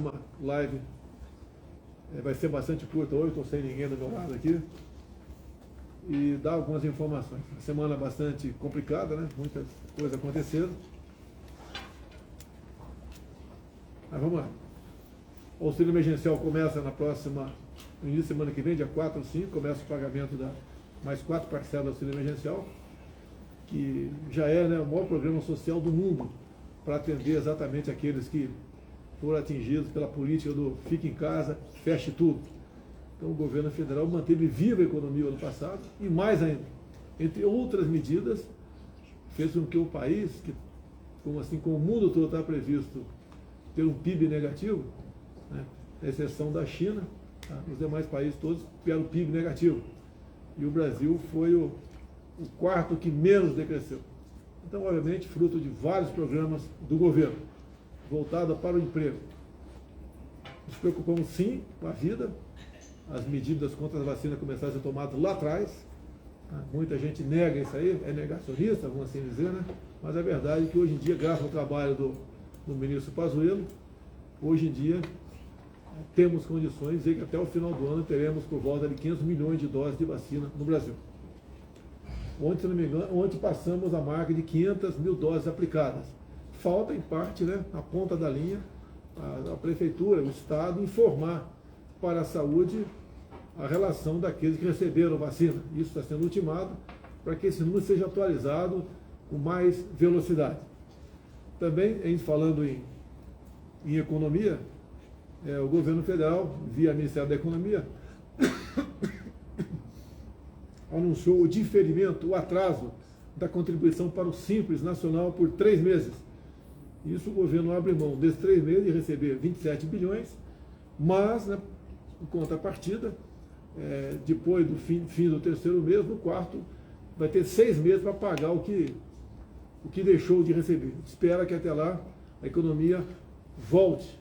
uma live, vai ser bastante curta hoje, estou sem ninguém do meu lado aqui, e dar algumas informações. Uma semana bastante complicada, né? Muitas coisas acontecendo. Mas vamos lá. O auxílio emergencial começa no início da semana que vem, dia 4 ou 5, começa o pagamento da mais 4 parcelas do auxílio emergencial, que já é, né, o maior programa social do mundo para atender exatamente aqueles que foram atingidos pela política do fique em casa, feche tudo. Então o governo federal manteve viva a economia no ano passado e mais ainda, entre outras medidas, fez com que o país, que como o mundo todo está previsto ter um PIB negativo, né, à exceção da China, tá, os demais países todos tiveram PIB negativo. E o Brasil foi o quarto que menos decresceu. Então, obviamente, fruto de vários programas do governo, voltado para o emprego. Nos preocupamos sim com a vida. As medidas contra as vacinas começaram a ser tomadas lá atrás. Muita gente nega isso aí, é negacionista, vamos assim dizer, né? Mas a verdade é que hoje em dia, graças ao trabalho do ministro Pazuello, hoje em dia temos condições de dizer que até o final do ano teremos por volta de 500 milhões de doses de vacina no Brasil. Ontem, se não me engano, ontem passamos a marca de 500 mil doses aplicadas. Falta, em parte, né, na ponta da linha, a Prefeitura, o Estado, informar para a saúde a relação daqueles que receberam vacina. Isso está sendo ultimado para que esse número seja atualizado com mais velocidade. Também, falando em economia, o governo federal, via Ministério da Economia, anunciou o diferimento, o atraso da contribuição para o Simples Nacional por 3 meses. Isso o governo abre mão desses 3 meses de receber 27 bilhões, mas, né, em contrapartida, depois do fim do 3º mês, no 4º, vai ter 6 meses para pagar o que deixou de receber. Espera que até lá a economia volte,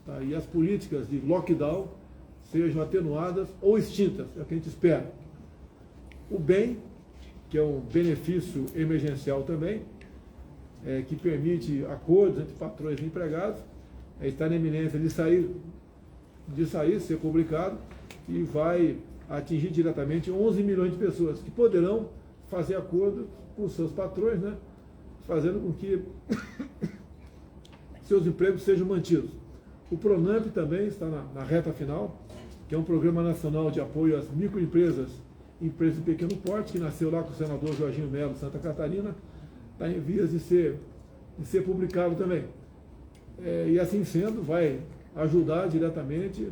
tá? E as políticas de lockdown sejam atenuadas ou extintas, é o que a gente espera. O BEM, que é um benefício emergencial também, que permite acordos entre patrões e empregados, está na iminência de sair, ser publicado, e vai atingir diretamente 11 milhões de pessoas que poderão fazer acordo com seus patrões, né, fazendo com que seus empregos sejam mantidos. O PRONAMP também está na reta final, que é um programa nacional de apoio às microempresas, empresas de pequeno porte, que nasceu lá com o senador Jorginho Melo, de Santa Catarina, está em vias de ser publicado também. E assim sendo, vai ajudar diretamente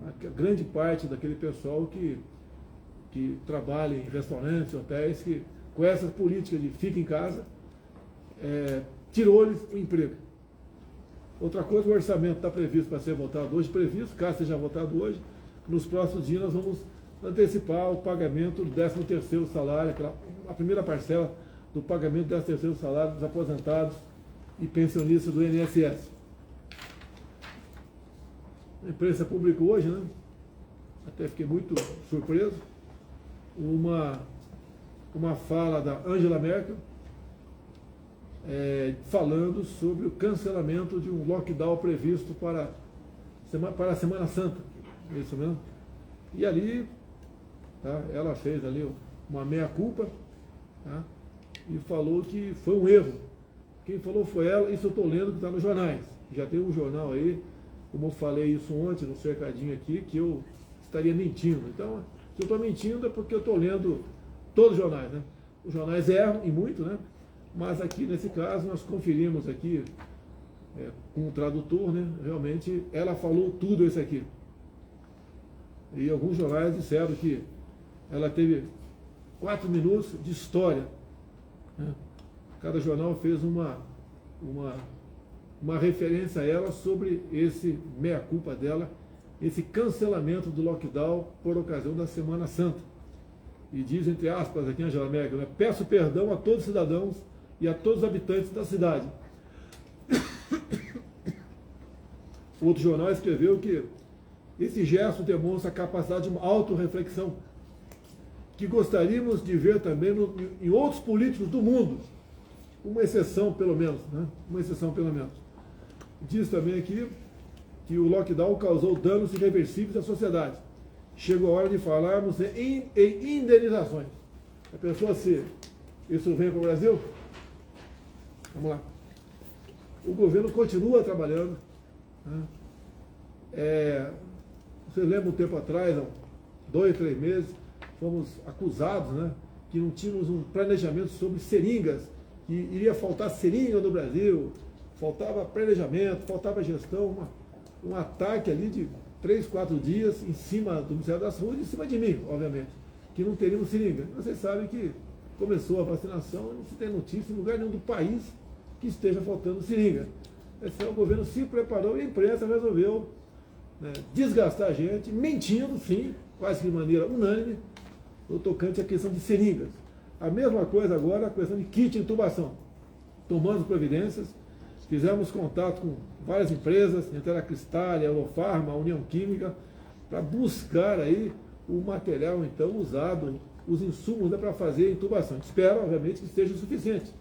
a grande parte daquele pessoal que trabalha em restaurantes, hotéis, que com essa política de fica em casa, tirou-lhes o emprego. Outra coisa, o orçamento está previsto para ser votado hoje, caso seja votado hoje, nos próximos dias nós vamos antecipar o pagamento do 13º salário, a primeira parcela do pagamento do 13º salário dos aposentados e pensionistas do INSS. A imprensa publicou hoje, né? Até fiquei muito surpreso, uma fala da Angela Merkel, falando sobre o cancelamento de um lockdown previsto para a Semana Santa. Isso mesmo? E ali, tá, ela fez ali uma meia-culpa, tá, e falou que foi um erro. Quem falou foi ela, isso eu estou lendo que está nos jornais. Já tem um jornal aí, como eu falei isso ontem no cercadinho aqui, que eu estaria mentindo. Então, se eu estou mentindo é porque eu estou lendo todos os jornais, né? Os jornais erram, e muito, né? Mas aqui, nesse caso, nós conferimos aqui com o tradutor, né? Realmente, ela falou tudo isso aqui. E alguns jornais disseram que ela teve 4 minutos de história, né? Cada jornal fez uma referência a ela sobre esse meia-culpa dela, esse cancelamento do lockdown por ocasião da Semana Santa. E diz, entre aspas, aqui Angela Merkel, né, peço perdão a todos os cidadãos e a todos os habitantes da cidade. Outro jornal escreveu que esse gesto demonstra a capacidade de uma autorreflexão, que gostaríamos de ver também em outros políticos do mundo, uma exceção pelo menos, né? Uma exceção pelo menos. Diz também aqui que o lockdown causou danos irreversíveis à sociedade. Chegou a hora de falarmos em indenizações. A pessoa, se isso vem para o Brasil, vamos lá. O governo continua trabalhando. Né? Você lembra um tempo atrás, há 2, 3 meses, fomos acusados, né, que não tínhamos um planejamento sobre seringas, que iria faltar seringa no Brasil, faltava planejamento, faltava gestão, um ataque ali de 3, 4 dias em cima do Ministério da Saúde, em cima de mim, obviamente, que não teríamos seringa. Vocês sabem que começou a vacinação, não se tem notícia em lugar nenhum do país que esteja faltando seringa. O governo se preparou e a imprensa resolveu, né, desgastar a gente, mentindo, sim, quase que de maneira unânime, no tocante à questão de seringas. A mesma coisa agora, a questão de kit de intubação. Tomamos providências, fizemos contato com várias empresas, entre a Cristal, a Eurofarma, a União Química, para buscar aí o material, então, usado, os insumos, né, para fazer a intubação. Espero, obviamente, que seja o suficiente.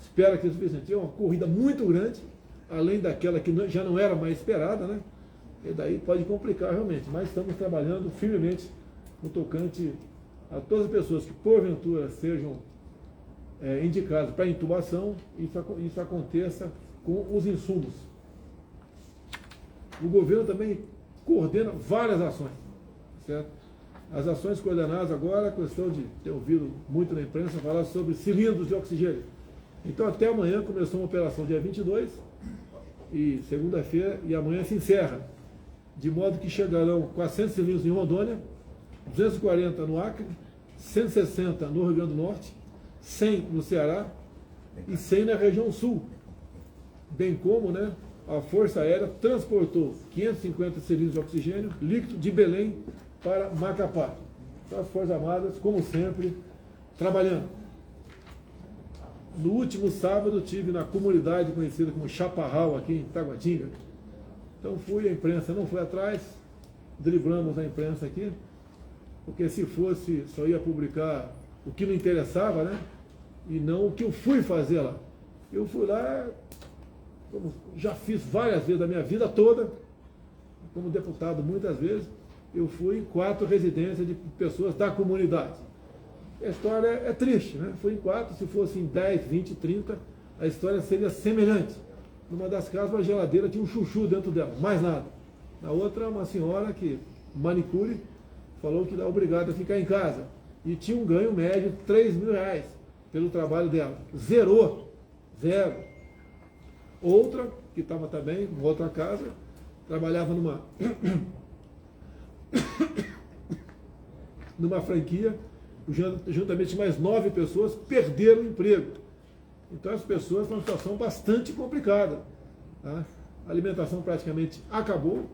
Espero que seja o suficiente. É uma corrida muito grande, além daquela que já não era mais esperada, né? E daí pode complicar realmente, mas estamos trabalhando firmemente no tocante a todas as pessoas que porventura sejam indicadas para intubação, isso aconteça com os insumos. O governo também coordena várias ações, certo? As ações coordenadas agora, a questão de ter ouvido muito na imprensa falar sobre cilindros de oxigênio. Então até amanhã começou uma operação dia 22 e segunda-feira e amanhã se encerra. De modo que chegarão 400 cilindros em Rondônia, 240 no Acre, 160 no Rio Grande do Norte, 100 no Ceará e 100 na região sul. Bem como, né, a Força Aérea transportou 550 cilindros de oxigênio líquido de Belém para Macapá. Então as Forças Armadas, como sempre, trabalhando. No último sábado estive na comunidade conhecida como Chaparral, aqui em Taguatinga. Então a imprensa não foi atrás, driblamos a imprensa aqui, porque se fosse, só ia publicar o que não interessava, né? E não o que eu fui fazer lá. Eu fui lá, como já fiz várias vezes da minha vida toda, como deputado muitas vezes, eu fui em 4 residências de pessoas da comunidade. A história é triste, né? Fui em 4, se fosse em 10, 20, 30, a história seria semelhante. Numa das casas, uma geladeira tinha um chuchu dentro dela, mais nada. Na outra, uma senhora que, manicure, falou que era obrigada a ficar em casa. E tinha um ganho médio de R$3.000 pelo trabalho dela. Zerou. Zero. Outra, que estava também, em outra casa, trabalhava numa franquia, juntamente mais 9 pessoas perderam o emprego. Então as pessoas estão numa situação bastante complicada. Tá? A alimentação praticamente acabou.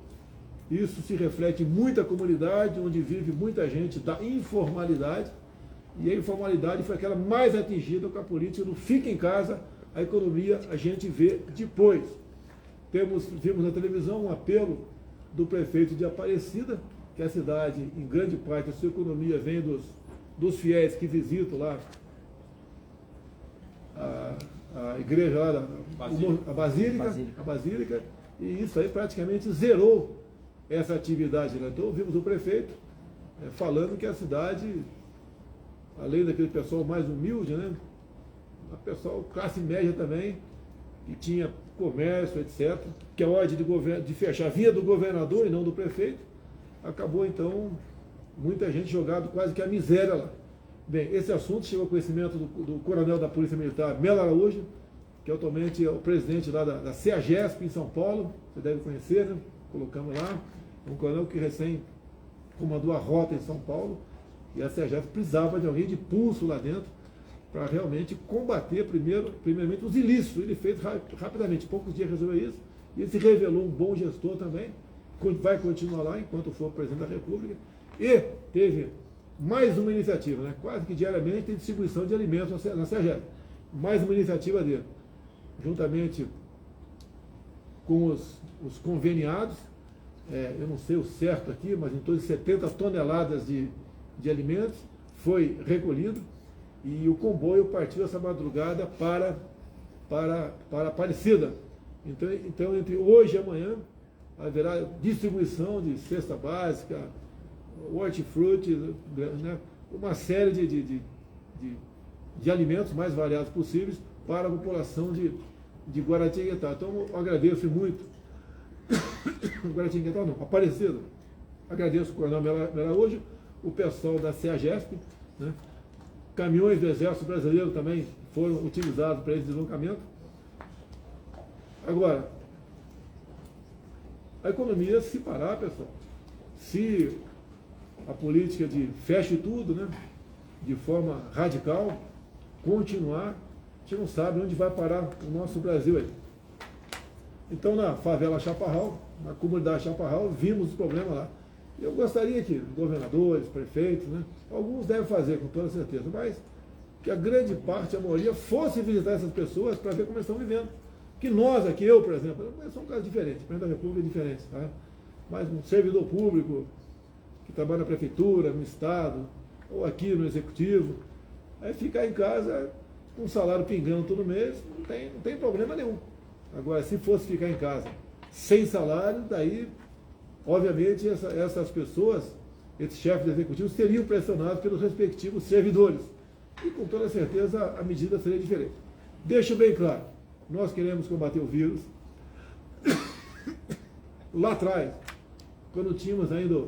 Isso se reflete em muita comunidade, onde vive muita gente da informalidade. E a informalidade foi aquela mais atingida com a política do fica em casa, a economia a gente vê depois. Vimos na televisão um apelo do prefeito de Aparecida, que a cidade, em grande parte, a sua economia vem dos fiéis que visitam lá a igreja lá, a Basílica, e isso aí praticamente zerou essa atividade lá. Então ouvimos o prefeito falando que a cidade, além daquele pessoal mais humilde, né, a pessoal classe média também, que tinha comércio, etc., que a ordem de fechar vinha do governador e não do prefeito, acabou então muita gente jogado quase que a miséria lá. Bem, esse assunto chegou ao conhecimento do coronel da Polícia Militar, Melo Araújo, que atualmente é o presidente lá da CEAGESP em São Paulo, você deve conhecer, né? Colocamos lá, um coronel que recém comandou a rota em São Paulo, e a CEAGESP precisava de alguém de pulso lá dentro, para realmente combater primeiramente os ilícitos. Ele fez rapidamente, poucos dias resolveu isso, e ele se revelou um bom gestor também, vai continuar lá enquanto for presidente da República, e teve mais uma iniciativa, né? Quase que diariamente tem distribuição de alimentos na CEAGESP. Mais uma iniciativa dele, juntamente com os conveniados, eu não sei o certo aqui, mas em torno de 70 toneladas de alimentos foi recolhido, e o comboio partiu essa madrugada para Aparecida. Então, entre hoje e amanhã, haverá distribuição de cesta básica, hortifruti, né, uma série de alimentos mais variados possíveis para a população de Guaratinguetá. Então, eu agradeço muito, Guaratinguetá não, Aparecida, agradeço o Coronel Melaújo, o pessoal da CEAGESP, né, caminhões do Exército Brasileiro também foram utilizados para esse deslocamento. Agora, a economia, se parar, pessoal, se a política de feche tudo, né, de forma radical, continuar, a gente não sabe onde vai parar o nosso Brasil aí. Então, na favela Chaparral, na comunidade Chaparral, vimos os problemas lá. Eu gostaria que governadores, prefeitos, né, alguns devem fazer, com toda certeza, mas que a grande parte, a maioria, fosse visitar essas pessoas para ver como eles estão vivendo. Que nós aqui, eu, por exemplo, são casos diferentes, o presidente da República é diferente, tá? Mas um servidor público que trabalha na prefeitura, no Estado, ou aqui no Executivo, aí ficar em casa com um salário pingando todo mês, não tem problema nenhum. Agora, se fosse ficar em casa sem salário, daí, obviamente, essas pessoas, esses chefes executivos, seriam pressionados pelos respectivos servidores. E, com toda certeza, a medida seria diferente. Deixo bem claro, nós queremos combater o vírus. Lá atrás, quando tínhamos ainda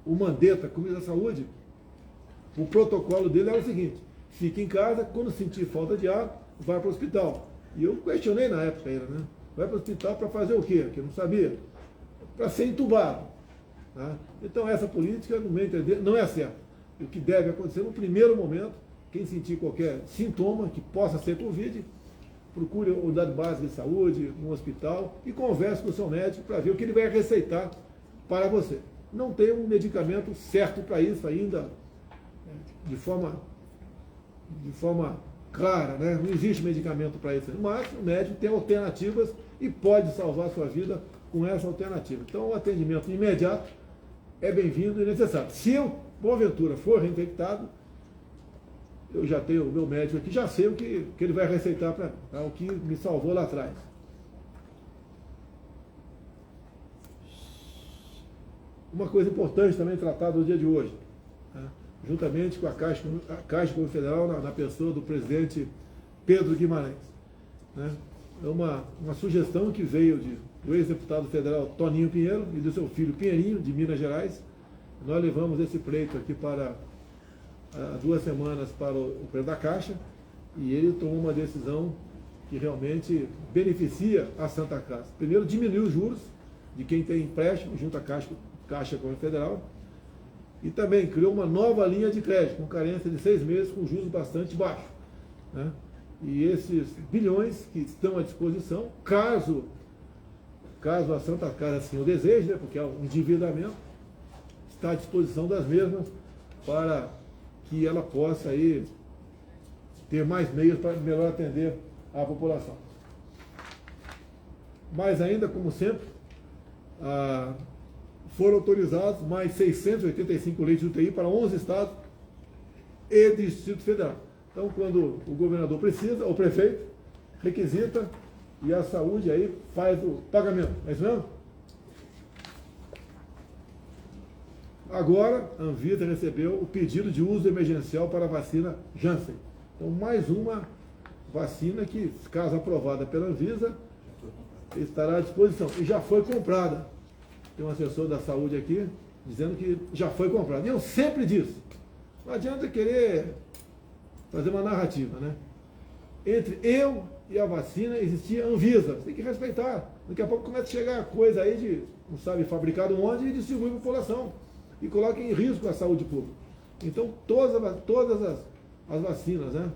o Mandetta, Comida da Saúde, o protocolo dele era o seguinte: fique em casa, quando sentir falta de ar, vai para o hospital. E eu questionei na época ainda, né? Vai para o hospital para fazer o quê? Que eu não sabia. Para ser entubado. Tá? Então essa política, no meu entender, não é certa. O que deve acontecer no primeiro momento, quem sentir qualquer sintoma que possa ser Covid, procure a unidade básica de saúde, um hospital, e converse com o seu médico para ver o que ele vai receitar para você. Não tem um medicamento certo para isso ainda, de forma clara, né? Não existe medicamento para isso, mas o médico tem alternativas e pode salvar a sua vida com essa alternativa. Então o atendimento imediato é bem-vindo e necessário. Se eu, porventura, for reinfectado, eu já tenho o meu médico aqui, já sei o que ele vai receitar para tá? O que me salvou lá atrás. Uma coisa importante também tratada no dia de hoje, tá? Juntamente com a Caixa Econômica Federal, na pessoa do presidente Pedro Guimarães, né? É uma sugestão que veio do ex-deputado federal Toninho Pinheiro e do seu filho Pinheirinho, de Minas Gerais. Nós levamos esse pleito aqui para há 2 semanas para o presidente da Caixa, e ele tomou uma decisão que realmente beneficia a Santa Casa. Primeiro, diminuiu os juros de quem tem empréstimo junto à Caixa Econômica Federal, e também criou uma nova linha de crédito, com carência de 6 meses, com juros bastante baixos, né? E esses bilhões que estão à disposição, caso a Santa Casa assim o deseje, né, porque é um endividamento, está à disposição das mesmas para que ela possa aí ter mais meios para melhor atender a população. Mas ainda, como sempre, foram autorizados mais 685 leitos de UTI para 11 estados e Distrito Federal. Então, quando o governador precisa, o prefeito requisita e a saúde aí faz o pagamento. É isso mesmo? Agora, a Anvisa recebeu o pedido de uso emergencial para a vacina Janssen. Então, mais uma vacina que, caso aprovada pela Anvisa, estará à disposição. E já foi comprada. Tem um assessor da saúde aqui dizendo que já foi comprada. E eu sempre disse, não adianta querer fazer uma narrativa, né? Entre eu e a vacina existia a Anvisa. Você tem que respeitar. Daqui a pouco começa a chegar coisa aí de, não sabe, fabricado onde e distribui para a população. E coloca em risco a saúde pública. Então, todas as vacinas, né,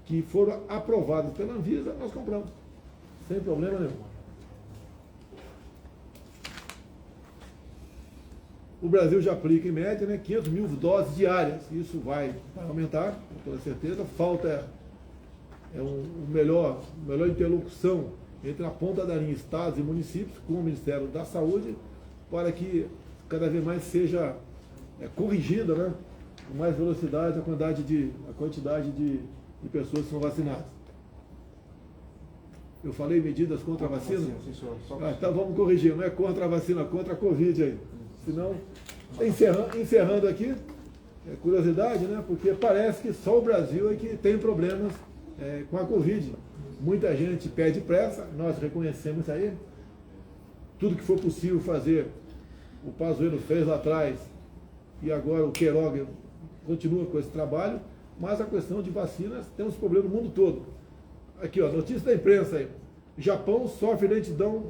que foram aprovadas pela Anvisa, nós compramos. Sem problema nenhum. O Brasil já aplica, em média, né, 500 mil doses diárias. Isso vai aumentar, com toda certeza. Falta uma melhor interlocução entre a ponta da linha estados e municípios com o Ministério da Saúde, para que cada vez mais seja corrigida, né, com mais velocidade a quantidade de pessoas que são vacinadas. Eu falei medidas contra a vacina? Sim, senhor. Então vamos corrigir, não é contra a vacina, contra a Covid aí. Senão, encerrando aqui, curiosidade, né? Porque parece que só o Brasil é que tem problemas com a Covid. Muita gente pede pressa, nós reconhecemos isso aí. Tudo que for possível fazer, o Pazuello fez lá atrás, e agora o Queiroga continua com esse trabalho, mas a questão de vacinas, temos problema no mundo todo. Aqui, ó, notícia da imprensa aí. Japão sofre lentidão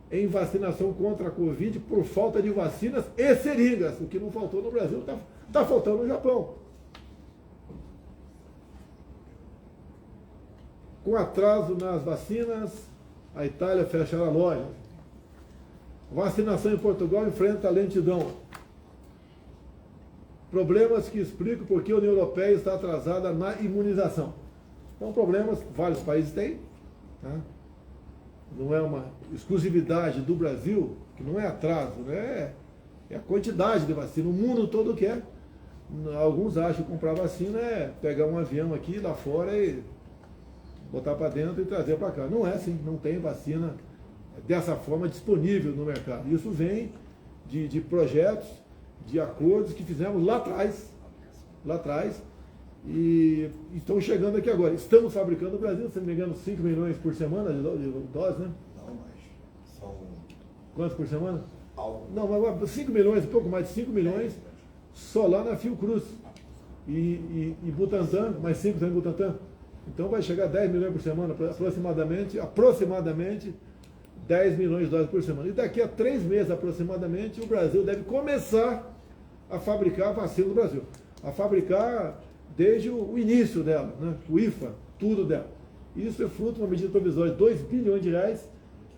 em vacinação contra a Covid por falta de vacinas e seringas. O que não faltou no Brasil está faltando no Japão. Com atraso nas vacinas, a Itália fechará lojas. Vacinação em Portugal enfrenta lentidão. Problemas que explicam por que a União Europeia está atrasada na imunização. Então, problemas que vários países têm, tá? Não é uma exclusividade do Brasil, que não é atraso, né? É a quantidade de vacina. O mundo todo quer. Alguns acham que comprar vacina é pegar um avião aqui lá fora e botar para dentro e trazer para cá. Não é assim, não tem vacina dessa forma disponível no mercado. Isso vem de projetos, de acordos que fizemos lá atrás, e estão chegando aqui agora. Estamos fabricando no Brasil, se não me engano, 5 milhões por semana de doses, né? Não, mas são... Quantos por semana? Algo. Não, mas 5 milhões, um pouco mais de 5 milhões, só lá na Fiocruz. E Butantan, mais 5 também Butantan. Então vai chegar a 10 milhões por semana, aproximadamente 10 milhões de doses por semana. E daqui a 3 meses aproximadamente, o Brasil deve começar a fabricar a vacina no Brasil. A fabricar desde o início dela, né? O IFA, tudo dela. Isso é fruto de uma medida provisória de 2 bilhões de reais,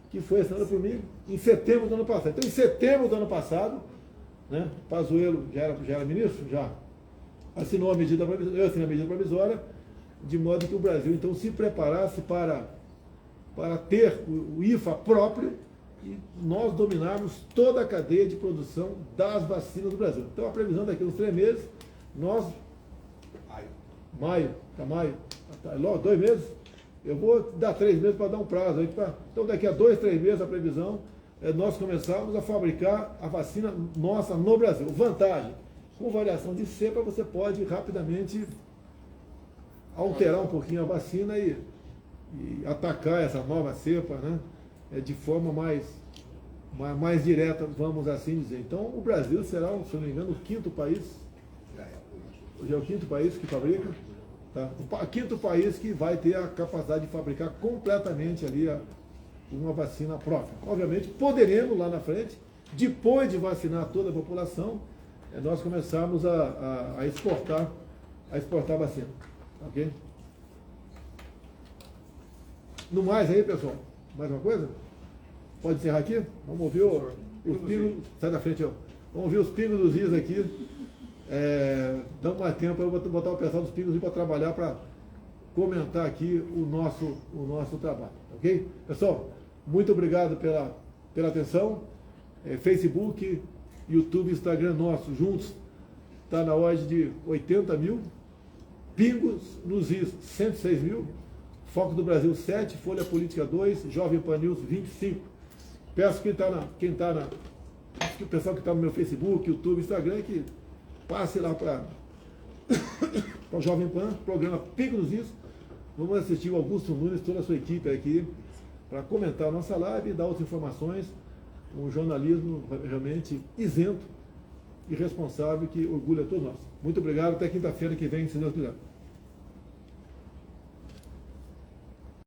que foi assinada por mim em setembro do ano passado. Então, em setembro do ano passado, né, Pazuello já era ministro, já assinou a medida provisória, eu assinei a medida provisória, de modo que o Brasil, então, se preparasse para ter o IFA próprio e nós dominarmos toda a cadeia de produção das vacinas do Brasil. Então, a previsão daqui a uns 3 meses, nós... Maio, logo 2 meses, eu vou dar 3 meses para dar um prazo aí. Então, daqui a 2, 3 meses, a previsão é nós começarmos a fabricar a vacina nossa no Brasil. Vantagem, com variação de cepa, você pode rapidamente alterar um pouquinho a vacina e atacar essa nova cepa, né, de forma mais direta, vamos assim dizer. Então, o Brasil será, se não me engano, o 5º país, já é o 5º país que fabrica, tá? O 5º país que vai ter a capacidade de fabricar completamente ali uma vacina própria. Obviamente, poderemos lá na frente, depois de vacinar toda a população, nós começarmos a exportar vacina. Ok? No mais aí, pessoal, mais uma coisa? Pode encerrar aqui? Vamos ouvir os pingos. Sai da frente, ó. Vamos ouvir os pingos dos is aqui. Dá mais tempo, eu vou botar o pessoal dos pingos para trabalhar, para comentar aqui o nosso trabalho. Ok? Pessoal, muito obrigado pela atenção. Facebook, YouTube, Instagram nosso juntos está na ordem de 80 mil. Pingos nos is 106 mil. Foco do Brasil 7, Folha Política 2, Jovem Pan News 25. Peço que o pessoal que está no meu Facebook, YouTube, Instagram, que passe lá para o Jovem Pan, programa Pingo nos Is. Vamos assistir o Augusto Nunes, toda a sua equipe aqui, para comentar a nossa live e dar outras informações. Um jornalismo realmente isento e responsável, que orgulha todos nós. Muito obrigado, até quinta-feira que vem, se Deus quiser.